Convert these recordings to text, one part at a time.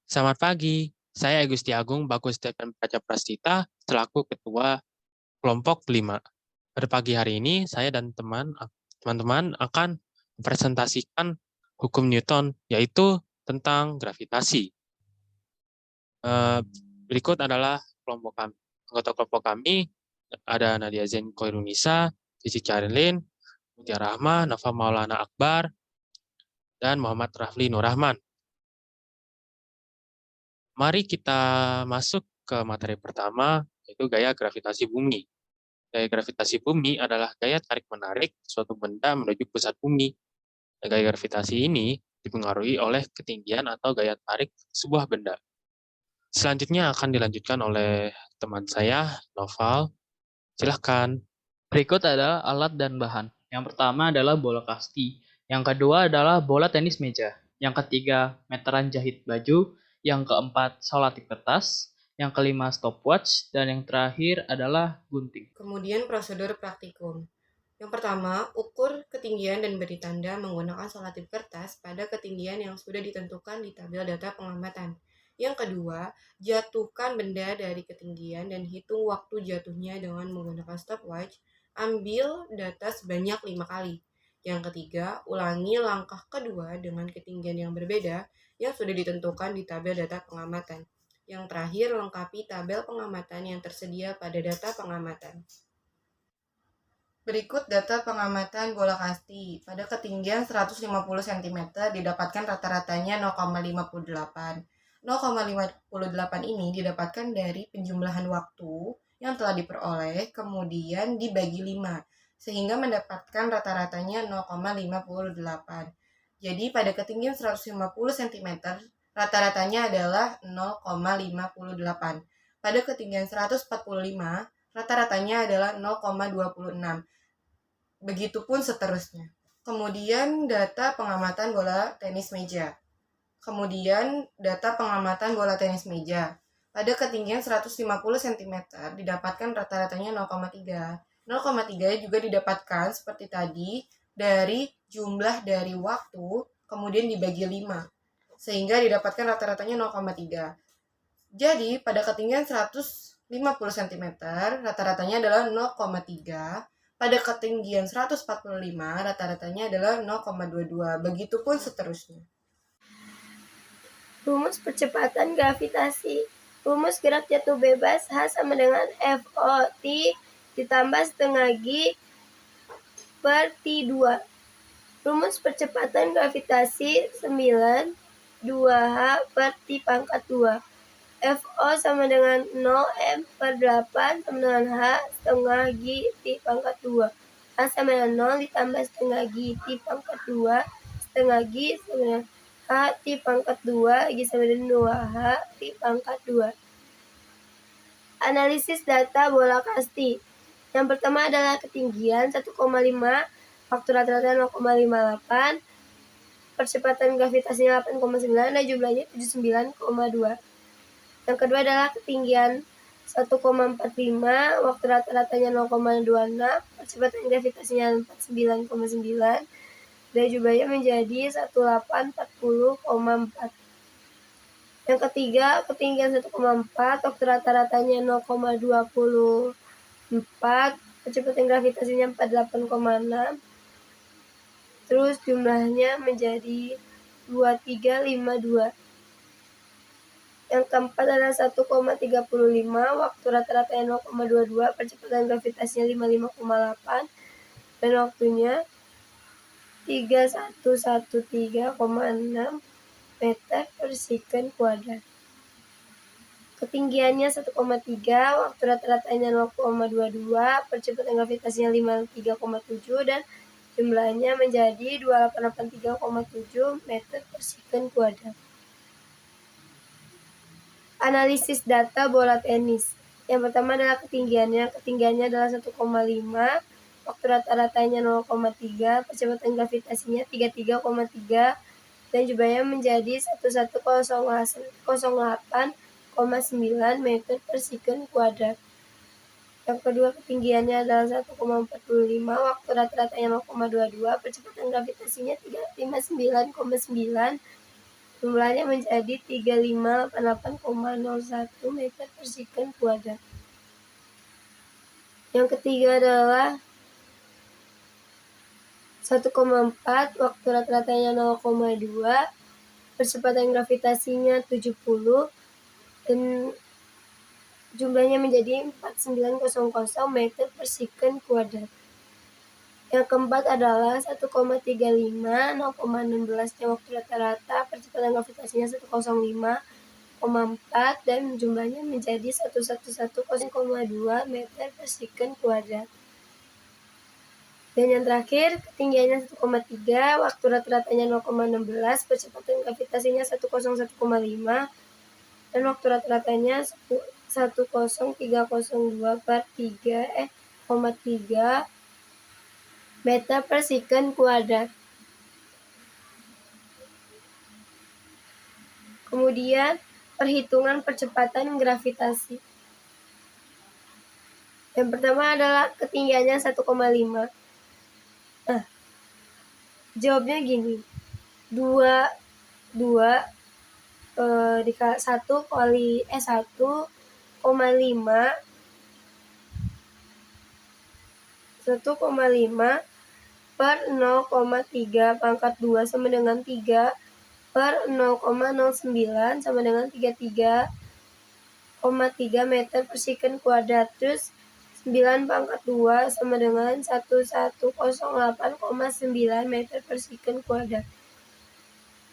Selamat pagi, saya Agusti Agung Bagus Stephen Praja Prastita selaku Ketua Kelompok 5. Pada pagi hari ini, saya dan teman-teman akan mempresentasikan hukum Newton, yaitu tentang gravitasi. Berikut adalah kelompok kami. Anggota kelompok kami ada Nadia Zain Koirunisa, Cici Charilin, Mutia Rahma, Nafa Maulana Akbar, dan Muhammad Rafli Nurrahman. Mari kita masuk ke materi pertama, yaitu gaya gravitasi bumi. Gaya gravitasi bumi adalah gaya tarik-menarik suatu benda menuju pusat bumi. Gaya gravitasi ini dipengaruhi oleh ketinggian atau gaya tarik sebuah benda. Selanjutnya akan dilanjutkan oleh teman saya, Noval. Silahkan. Berikut adalah alat dan bahan. Yang pertama adalah bola kasti. Yang kedua adalah bola tenis meja. Yang ketiga, meteran jahit baju. Yang keempat, solatif kertas. Yang kelima, stopwatch. Dan yang terakhir adalah gunting. Kemudian prosedur praktikum. Yang pertama, ukur ketinggian dan beri tanda menggunakan solatif kertas pada ketinggian yang sudah ditentukan di tabel data pengamatan. Yang kedua, jatuhkan benda dari ketinggian dan hitung waktu jatuhnya dengan menggunakan stopwatch. Ambil data sebanyak 5 kali. Yang ketiga, ulangi langkah kedua dengan ketinggian yang berbeda yang sudah ditentukan di tabel data pengamatan. Yang terakhir, lengkapi tabel pengamatan yang tersedia pada data pengamatan. Berikut data pengamatan bola kasti. Pada ketinggian 150 cm didapatkan rata-ratanya 0,58. 0,58 ini didapatkan dari penjumlahan waktu yang telah diperoleh, kemudian dibagi 5, sehingga mendapatkan rata-ratanya 0,58. Jadi pada ketinggian 150 cm, rata-ratanya adalah 0,58. Pada ketinggian 145, rata-ratanya adalah 0,26. Begitupun seterusnya. Kemudian data pengamatan bola tenis meja. Pada ketinggian 150 cm didapatkan rata-ratanya 0,3. 0,3 juga didapatkan seperti tadi dari jumlah dari waktu kemudian dibagi 5, sehingga didapatkan rata-ratanya 0,3. Jadi pada ketinggian 150 cm rata-ratanya adalah 0,3. Pada ketinggian 145 rata-ratanya adalah 0,22. Begitupun seterusnya. Rumus percepatan gravitasi. Rumus gerak jatuh bebas H sama dengan FOT ditambah setengah G per T2. Rumus percepatan gravitasi 9 2H per T pangkat 2. FO sama dengan 0 M per 8 sama dengan H setengah G T pangkat 2. H sama dengan 0 ditambah setengah G T pangkat 2. Setengah G sama dengan H T pangkat 2. G sama dengan 2H T pangkat 2. Analisis data bola kasti. Yang pertama adalah ketinggian 1,5, waktu rata-rata 0,58, percepatan gravitasinya 8,9 dan jumlahnya 79,2. Yang kedua adalah ketinggian 1,45, waktu rata-ratanya 0,26, percepatan gravitasinya 49,9, dan jumlahnya menjadi 1840,4. Yang ketiga, ketinggian 1,4, waktu rata-ratanya 0,24, percepatan gravitasinya 48,6, terus jumlahnya menjadi 2352. Yang keempat adalah 1,35, waktu rata-ratanya 0,22, percepatan gravitasinya 55,8, dan waktunya 3113,6 meter per second kuadrat. Ketinggiannya 1,3, waktu rata-ratanya 0,22, percepatan gravitasinya 53,7, dan jumlahnya menjadi 2883,7 meter per second kuadrat. Analisis data bola tenis. Yang pertama adalah ketinggiannya. Ketinggiannya adalah 1,5, waktu rata-ratanya 0,3, percepatan gravitasinya 33,3, dan jumlahnya menjadi 1108,9 meter per second kuadrat. Yang kedua, ketinggiannya adalah 1,45, waktu rata-ratanya 0,22, percepatan gravitasinya 359,9, Jumlahnya menjadi 3588,01 meter per second kuadrat. Yang ketiga adalah 1,4, waktu rata-ratanya 0,2, percepatan gravitasinya 70, dan jumlahnya menjadi 4900 meter per second kuadrat. Yang keempat adalah 1,35, 0,16-nya waktu rata-rata, percepatan gravitasinya 105,4, dan jumlahnya menjadi 111,2 meter per second kuadrat. Dan yang terakhir, ketinggiannya 1,3, waktu rata-ratanya 0,16, percepatan gravitasinya 101,5, dan waktu rata-ratanya 10302/3 meter per second kuadrat. Kemudian, perhitungan percepatan gravitasi. Yang pertama adalah ketinggiannya 1,5. Nah, jawabnya gini. 1,5 per 0,3 pangkat 2 sama dengan 3 per 0,09 sama dengan 33,3 meter per second kuadrat. Terus 9 pangkat 2 sama dengan 1108,9 meter per second kuadrat.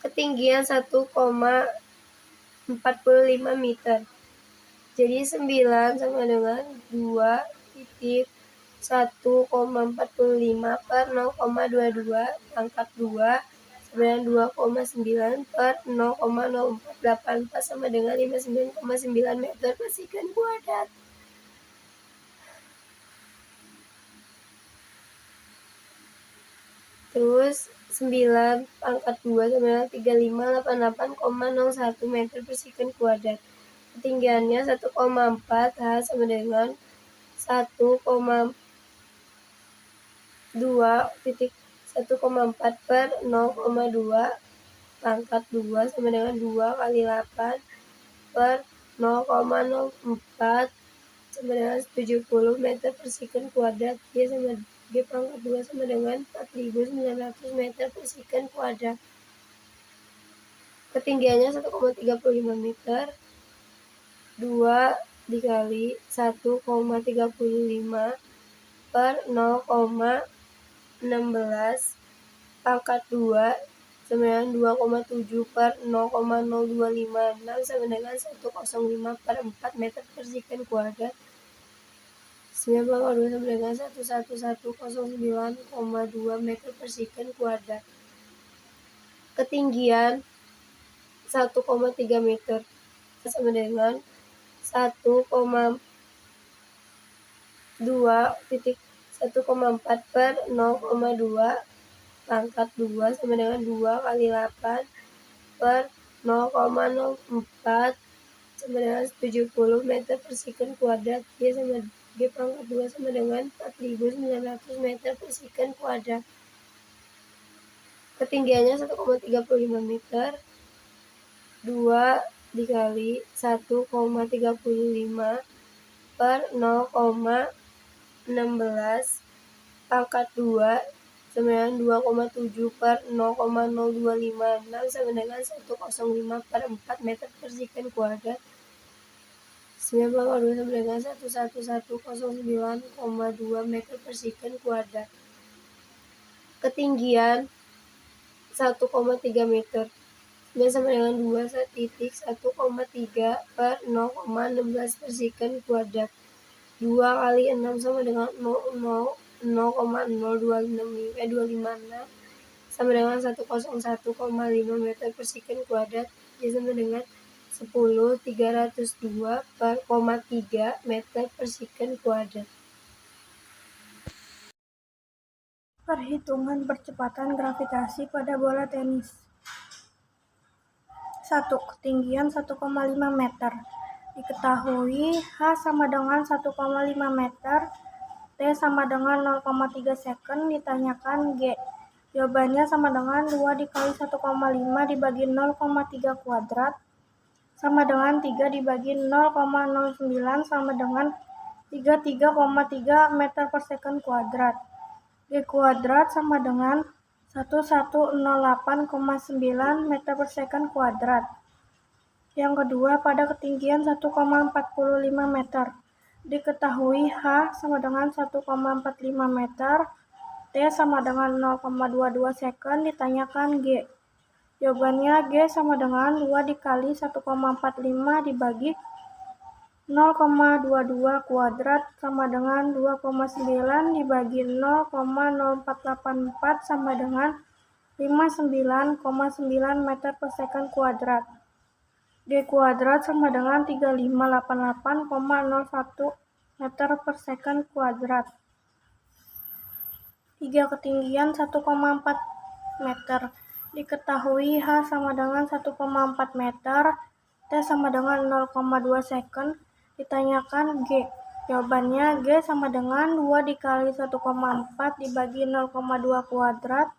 Ketinggian 1,45 meter. Jadi 9 sama dengan 2,1,45 per 0,22 pangkat 2 sama dengan 2,9 per 0,0484 sama dengan 59,9 meter per second kuadrat. Terus 9 pangkat 2 sama dengan 3588,01 meter per second kuadrat. Ketinggiannya 1,4, H sama dengan 1,4 per 0,2 pangkat 2 sama dengan 2 kali 8 per 0,04 sama dengan 70 meter per second kuadrat. G sama G pangkat 2 sama dengan 4900 meter per second kuadrat. Ketinggiannya 1,35 meter. 2 dikali 1,35 per 0,16 pangkat 2 sama dengan 2,7 per 0,0256 sama dengan 105 per 4 meter per second kuadrat. 9 pangkat 2 sama dengan 11109,2 meter per second kuadrat. Ketinggian 1,3 meter sama dengan 1,4 per 0,2 pangkat 2 sama dengan 2 kali 8 per 0,04 sama dengan 70 meter per second kuadrat. G sama G pangkat 2 sama dengan 4900 meter per second kuadrat. Ketinggiannya 1,35 meter. 2 dikali 1,35 per 0,16 pangkat 2 sama dengan 2,7 per 0,0256 sama dengan 105 per 4 meter per second kuadrat. 9 pangkat 2 sama dengan 11109,2 meter per second kuadrat. Ketinggian 1,3 meter. Dan sama dengan 2,1,3 per 0,16 per second kuadrat. 2 kali 6 sama dengan 0,0256 sama dengan 101,5 meter per second kuadrat. Jadi sama dengan 10,302,3 meter per second kuadrat. Perhitungan percepatan gravitasi pada bola tenis. 1. Ketinggian 1,5 meter. Diketahui H sama dengan 1,5 meter, T sama dengan 0,3 second, ditanyakan G. Jawabannya sama dengan 2 dikali 1,5 dibagi 0,3 kuadrat sama dengan 3 dibagi 0,09 sama dengan 33,3 meter per second kuadrat. G kuadrat sama dengan 1108,9 meter per second kuadrat. Yang kedua, pada ketinggian 1,45 meter, diketahui H sama dengan 1,45 meter, T sama dengan 0,22 second, ditanyakan G. Jawabannya G sama dengan 2 dikali 1,45 dibagi 0,22 kuadrat sama dengan 2,9 dibagi 0,0484 sama dengan 59,9 meter per second kuadrat. G kuadrat sama dengan 3588,01 meter per second kuadrat. 3 ketinggian 1,4 meter. Diketahui H sama dengan 1,4 meter, T sama dengan 0,2 second, ditanyakan G. Jawabannya G sama dengan 2 dikali 1,4 dibagi 0,2 kuadrat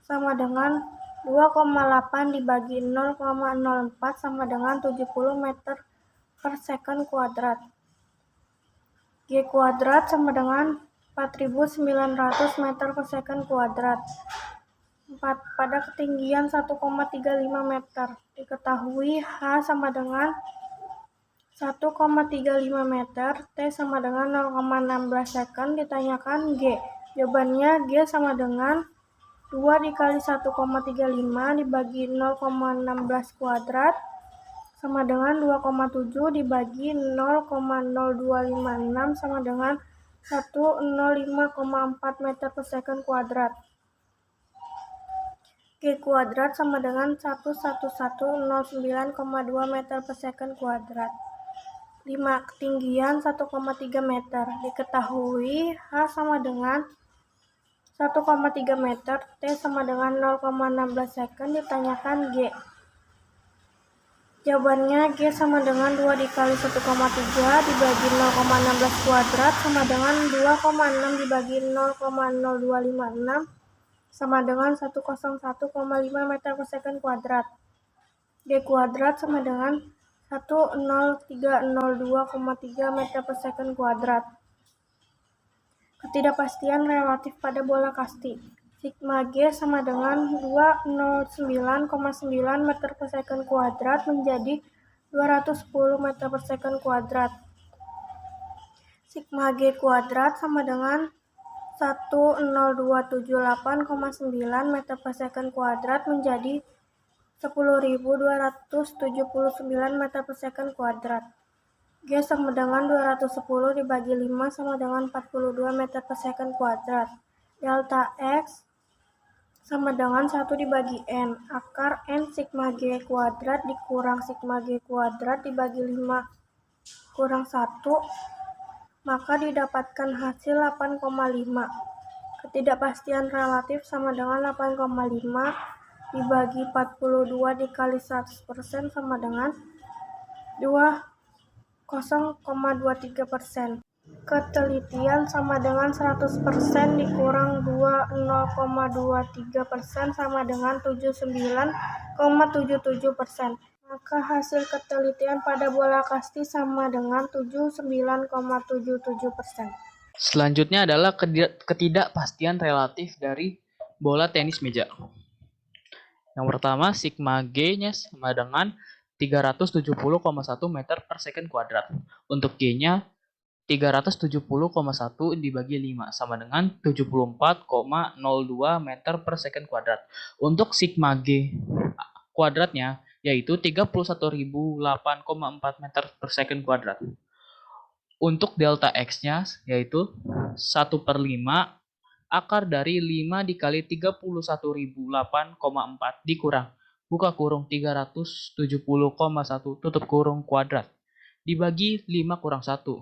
sama dengan 2,8 dibagi 0,04 sama dengan 70 meter per second kuadrat. G kuadrat sama dengan 4.900 meter per second kuadrat. 4. Pada ketinggian 1,35 meter, diketahui H sama dengan 1,35 meter, T sama dengan 0,16 second, ditanyakan G. Jawabannya G sama dengan 2 dikali 1,35 dibagi 0,16 kuadrat sama dengan 2,7 dibagi 0,0256 sama dengan 105,4 meter per second kuadrat. G kuadrat sama dengan 11109,2 meter per second kuadrat. 5. Ketinggian 1,3 meter. Diketahui H sama dengan 1,3 meter, T sama dengan 0,16 second, ditanyakan G. Jawabannya G sama dengan 2 dikali 1,3 dibagi 0,16 kuadrat sama dengan 2,6 dibagi 0,0256 sama dengan 101,5 meter per second kuadrat. G kuadrat sama dengan 10302,3 meter per second kuadrat. Ketidakpastian relatif pada bola kasti. Sigma G sama dengan 209,9 meter per second kuadrat menjadi 210 meter per second kuadrat. Sigma G kuadrat sama dengan 10278,9 meter per second kuadrat menjadi 10.279 meter per second kuadrat. G sama dengan 210 dibagi 5 sama dengan 42 meter per second kuadrat. Delta X sama dengan 1 dibagi N. Akar N sigma G kuadrat dikurang sigma G kuadrat dibagi 5 kurang 1, maka didapatkan hasil 8,5. Ketidakpastian relatif sama dengan 8,5 dibagi 42 dikali 100% sama dengan 0,23%. Ketelitian sama dengan 100% dikurang 0,23% sama dengan 79,77%. Maka hasil ketelitian pada bola kasti sama dengan 79,77%. Selanjutnya adalah ketidakpastian relatif dari bola tenis meja. Yang pertama, sigma G-nya sama dengan 370,1 meter per second kuadrat. Untuk G-nya 370,1 dibagi 5 sama dengan 74,02 meter per second kuadrat. Untuk sigma G kuadratnya yaitu 31.008,4 meter per second kuadrat. Untuk delta X-nya yaitu 1/5 akar dari 5 dikali 31.008,4 dikurang buka kurung 370,1 tutup kurung kuadrat dibagi 5 kurang 1.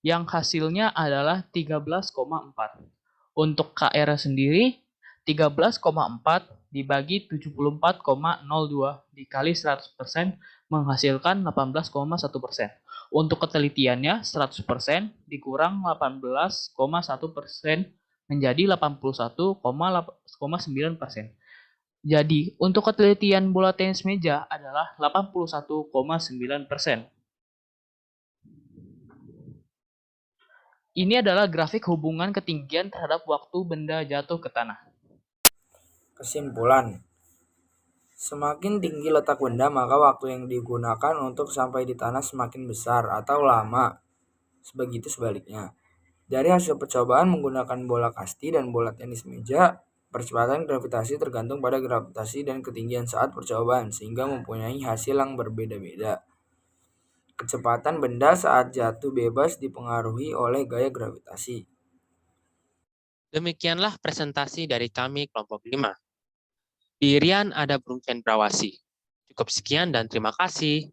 Yang hasilnya adalah 13,4. Untuk KR sendiri 13,4 dibagi 74,02 dikali 100% menghasilkan 18,1%. Untuk ketelitiannya 100% dikurang 18,1% menjadi 81,9%. Jadi, untuk ketelitian bola tenis meja adalah 81,9%. Ini adalah grafik hubungan ketinggian terhadap waktu benda jatuh ke tanah. Kesimpulan, semakin tinggi letak benda, maka waktu yang digunakan untuk sampai di tanah semakin besar atau lama. Begitu sebaliknya. Dari hasil percobaan menggunakan bola kasti dan bola tenis meja, percepatan gravitasi tergantung pada gravitasi dan ketinggian saat percobaan, sehingga mempunyai hasil yang berbeda-beda. Kecepatan benda saat jatuh bebas dipengaruhi oleh gaya gravitasi. Demikianlah presentasi dari kami kelompok 5. Di Rian ada Bung Cendrawasih. Cukup sekian dan terima kasih.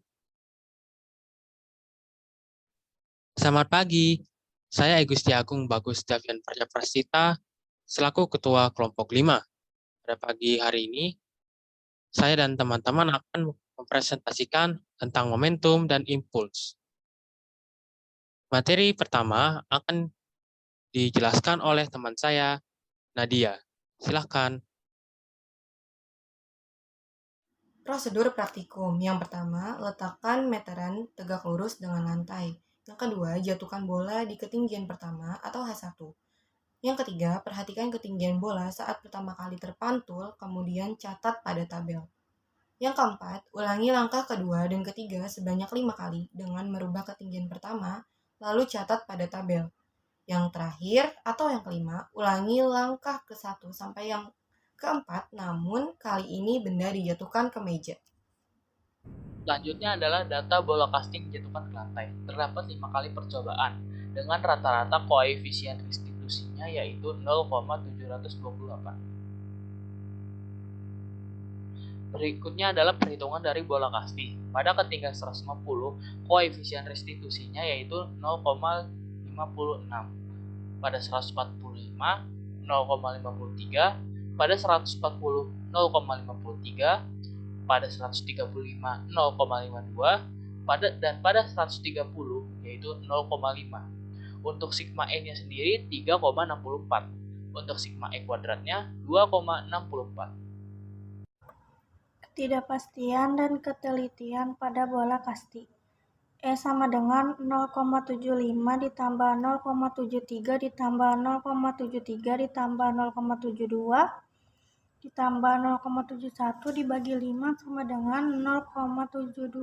Selamat pagi, saya Gusti Agung Bagus Davian Prasita, selaku Ketua Kelompok 5. Pada pagi hari ini, saya dan teman-teman akan mempresentasikan tentang momentum dan impuls. Materi pertama akan dijelaskan oleh teman saya, Nadia. Silakan. Prosedur praktikum. Yang pertama, letakkan meteran tegak lurus dengan lantai. Yang kedua, jatuhkan bola di ketinggian pertama atau H1. Yang ketiga, perhatikan ketinggian bola saat pertama kali terpantul, kemudian catat pada tabel. Yang keempat, ulangi langkah kedua dan ketiga sebanyak 5 kali dengan merubah ketinggian pertama, lalu catat pada tabel. Yang terakhir atau yang kelima, ulangi langkah ke-1 sampai yang keempat, namun kali ini benda dijatuhkan ke meja. Selanjutnya adalah data bola casting dijatuhkan ke lantai. Terdapat 5 kali percobaan dengan rata-rata koefisien restitusinya yaitu 0,728. Berikutnya adalah perhitungan dari bola kasti. Pada ketinggian 150, koefisien restitusinya yaitu 0,56. Pada 145, 0,53. Pada 140, 0,53. Pada 135, 0,52. Pada 130 yaitu 0,5. Untuk sigma E-nya sendiri 3,64. Untuk sigma E kuadratnya 2,64. Ketidakpastian dan ketelitian pada bola kasti. E sama dengan 0,75 ditambah 0,73 ditambah 0,73 ditambah 0,72 ditambah 0,71 dibagi 5 sama dengan 0,728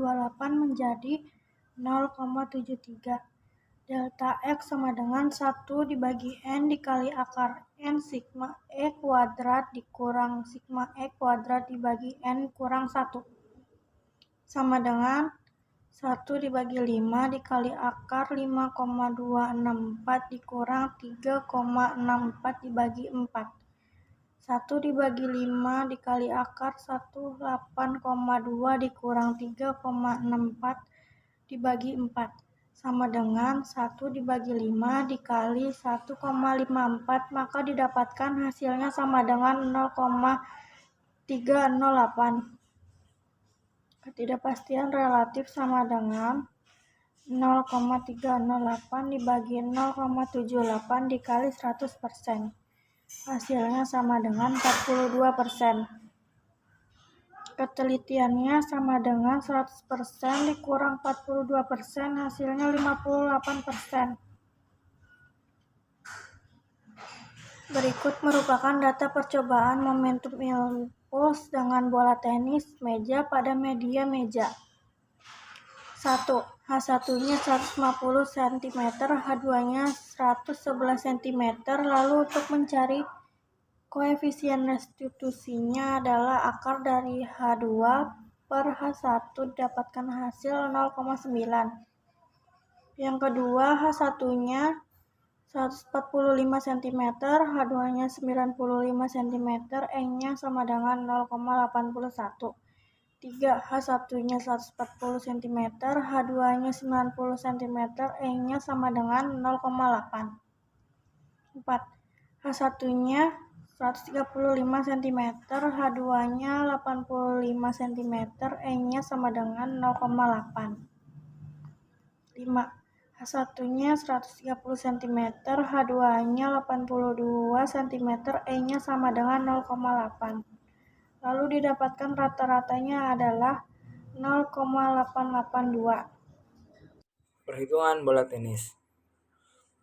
menjadi 0,73. Delta X sama dengan 1 dibagi N dikali akar N sigma E kuadrat dikurang sigma E kuadrat dibagi N kurang 1. Sama dengan 1 dibagi 5 dikali akar 5,264 dikurang 3,64 dibagi 4. 1 dibagi 5 dikali akar 18,2 dikurang 3,64 dibagi 4. Sama dengan 1 dibagi 5 dikali 1,54, maka didapatkan hasilnya sama dengan 0,308. Ketidakpastian relatif sama dengan 0,308 dibagi 0,78 dikali 100%. Hasilnya sama dengan 42%. Ketelitiannya sama dengan 100% dikurang 42%, hasilnya 58%. Berikut merupakan data percobaan momentum impuls dengan bola tenis meja pada media meja. 1. H1-nya 150 cm, H2-nya 111 cm. Lalu untuk mencari koefisien restitusinya adalah akar dari H2 per H1 didapatkan hasil 0,9. Yang kedua, H1-nya 145 cm, H2-nya 95 cm, E-nya sama dengan 0,81. 3. H1-nya 140 cm, H2-nya 90 cm, E-nya sama dengan 0,8. 4. H1-nya 135 cm, H2-nya 85 cm, E-nya sama dengan 0,8. 5. H1-nya 130 cm, H2-nya 82 cm, E-nya sama dengan 0,8. Lalu didapatkan rata-ratanya adalah 0,882. Perhitungan bola tenis.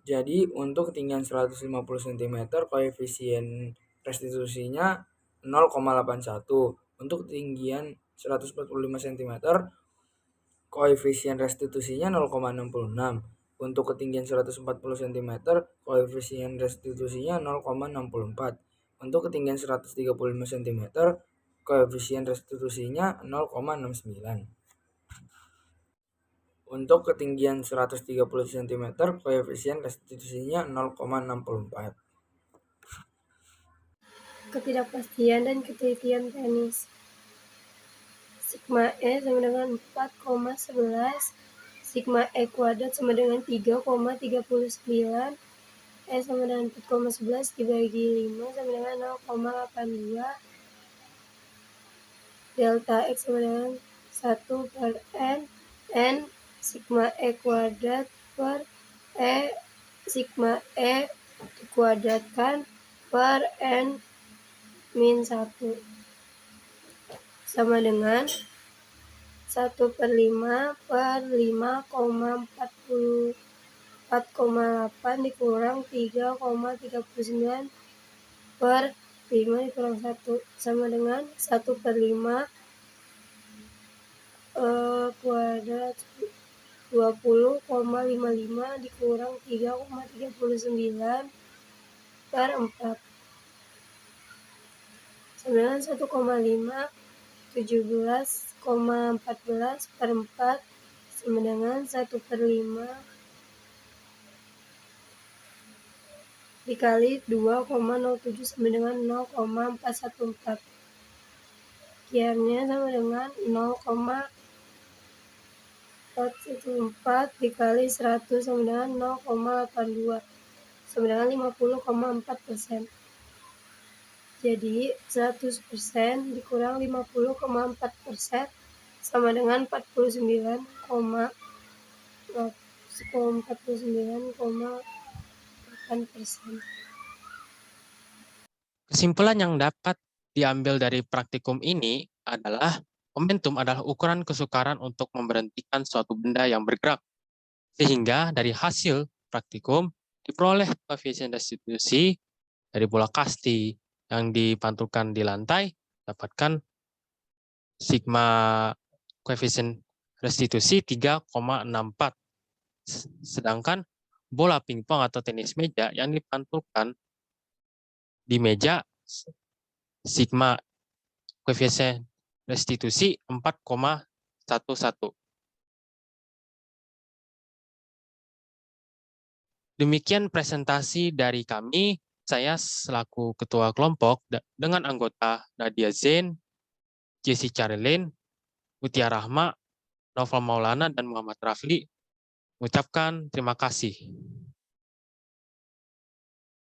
Jadi untuk ketinggian 150 cm, koefisien restitusinya 0,81. Untuk ketinggian 145 cm, koefisien restitusinya 0,66. Untuk ketinggian 140 cm, koefisien restitusinya 0,64. Untuk ketinggian 135 cm, koefisien restitusinya 0,69. Untuk ketinggian 130 cm, koefisien restitusinya 0,64. Ketidakpastian dan ketelitian tenis. Sigma E sama dengan 4,11, sigma E kuadrat sama dengan 3,39, E sama dengan 4,11 dibagi 5 sama dengan 0,82, delta X sama dengan 1 per N sigma E kuadrat per E sigma E dikuadratkan per N min 1 sama dengan 1 per 5 per 5,4,8 dikurang 3,39 per 5 dikurang 1 sama dengan 1 per 5 kuadrat 20,55 dikurang 3,39 per 4 sama dengan 1,5 17,14 per 4 sama dengan 1 per 5 dikali 2,07 sama dengan 0,414. Kiarnya sama dengan 0,414 dikali 100 sama dengan 0,82 sama dengan 50,4%. Jadi 100% dikurang 50,4% sama dengan 49,8%. Kesimpulan yang dapat diambil dari praktikum ini adalah momentum adalah ukuran kesukaran untuk memberhentikan suatu benda yang bergerak. Sehingga dari hasil praktikum diperoleh koefisien restitusi dari bola kasti yang dipantulkan di lantai, dapatkan sigma koefisien restitusi 3,64. Sedangkan bola pingpong atau tenis meja yang dipantulkan di meja, sigma koefisien restitusi 4,11. Demikian presentasi dari kami. Saya selaku ketua kelompok dengan anggota Nadia Zain, Jesse Charlene, Mutia Rahma, Novel Maulana, dan Muhammad Rafli mengucapkan terima kasih.